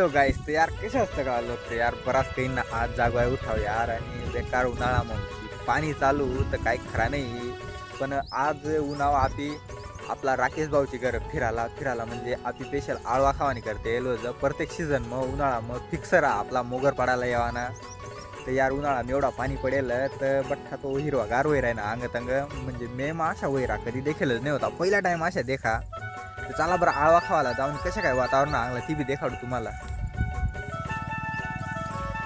Hello गाईस. तर यार कसं असतं का लोक तर यार बराच काही ना आज जागवाय उठाव यार आणि बेकार उन्हाळा मग पाणी चालू तर काही खरा नाही. पण आज उन्हाळा आपी आपला राकेश भाऊची घर फिरायला फिरायला म्हणजे आपली स्पेशल आळवा खावानी करते येलो प्रत्येक सीझन मग उन्हाळा मग फिक्स राहा आपला मोगर पडायला यावाना. तर यार उन्हाळा एवढा पाणी पडेल तर बठ्ठा तो हिरवा गार वैर आहे ना अंग तंग म्हणजे मेम अशा वैरा कधी देखीलच नाही होता पहिला टाइम अशा देखा. तर चला बरं आळवा खावाला जाऊन कसं काय वातावरण आणलं ती बी देखाडू तुम्हाला.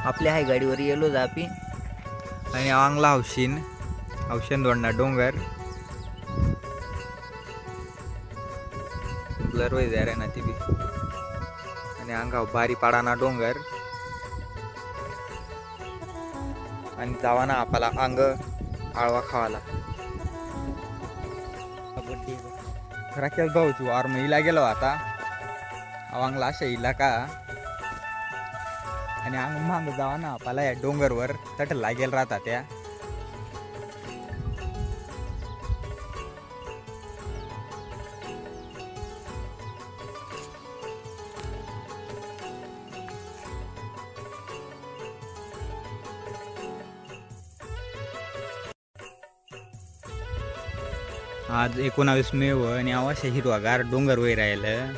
आपल्या हाय गाडीवर येलो जापी आणि आंगला हौशीन दोडना डोंगर ब्लर वय जाय ना ती बी आणि अंगाव बारी पाडाना डोंगर आणि जावाना आपला अंग आळवा खावाला. राकेश भाऊची वार मग इला गेलो आता अवांगला अशा इला का आणि अंग मांग जावा ना आपला या डोंगरवर तट लागेल राहतात त्या. आज 19 मे आणि अवश्य हिरवागार डोंगर वय राहिलं.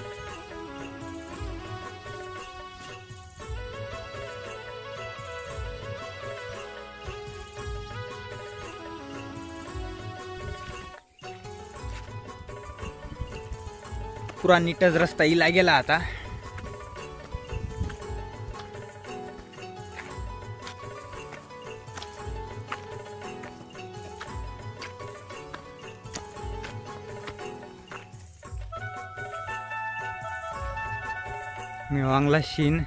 पुरा नीटच रस्ता इला गेला आता. मी वांगला शीन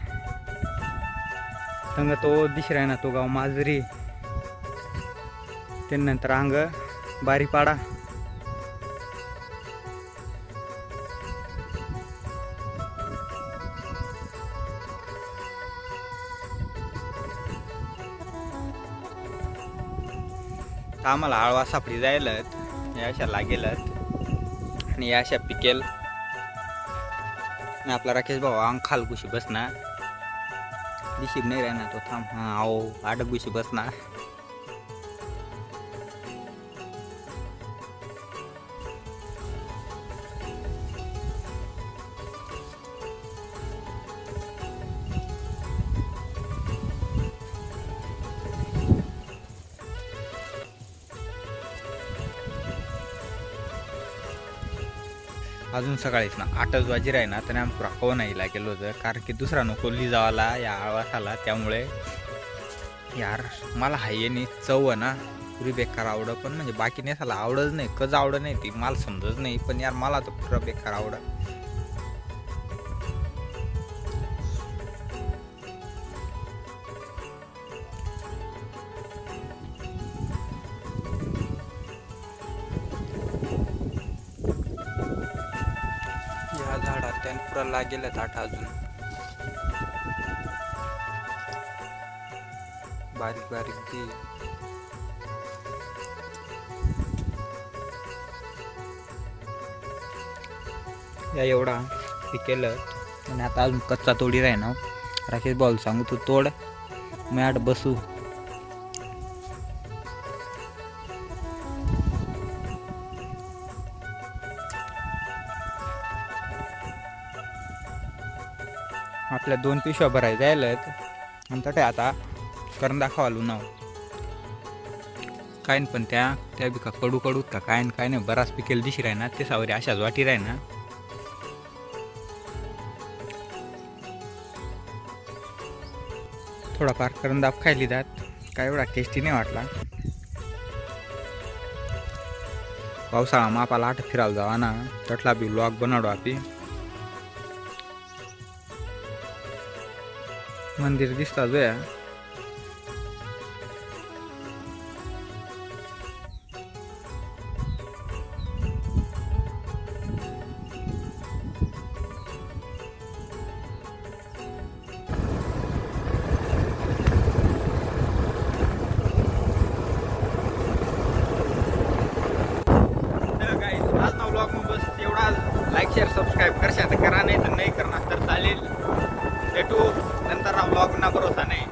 तंग तो दिसराय ना तो गाव माजरी त्यानंतर अंग बारीपाडा आम्हाला आळवा सापडी जायलत या अशा लागेलत आणि या अशा पिकेल. आपला राकेश भाऊ अंग खाल गुशी बसना दिशीब नाही राहणार तो थांब हा आओ आडक गुशी बसना. अजून सकाळीच ना 8 वाजे राही ना तर आम्ही पुरा नाहीला गेलो होतं कारण की दुसरा कोल्ली जावाला या आळवासाला त्यामुळे यार मला हाय नाही चव ना पुरी बेकार आवड पण म्हणजे बाकी नेसाला आवडच नाही कच आवड नाही ती मला समजत नाही पण यार मला तर पुरा बेकार आवड. झाडात त्याने पुरा लागेल ताट अजून बारीक बारीक ती या एवढा पिकेल आणि आता अजून कच्चा तोडी राही ना. राकेश भाऊ सांगू तू तोड मी आठ बसू. आपल्या 2 पिशव्या भरायला जायलात आणि तटे आता करून दाखवालू नाव काय पण त्या बी का कडू कडूत का काय नाही बराच पिकेल दिशी राही ना ते सावरी अशाच वाटी राही ना. थोडाफार करून दाब खायली जात काय एवढा टेस्टी नाही वाटला. पावसाळा मापाला 8 फिरायला जावा ना तटला बी व्लॉग बनवडो आपी. मंदिर दिसता जो या ब्लॉग बस एवढा. लाईक शेअर सबस्क्राईब करशा तर करा नाही तर नाही करणार तर चालेल. भेटू नंतर व्लॉग ना भरोसा नाही.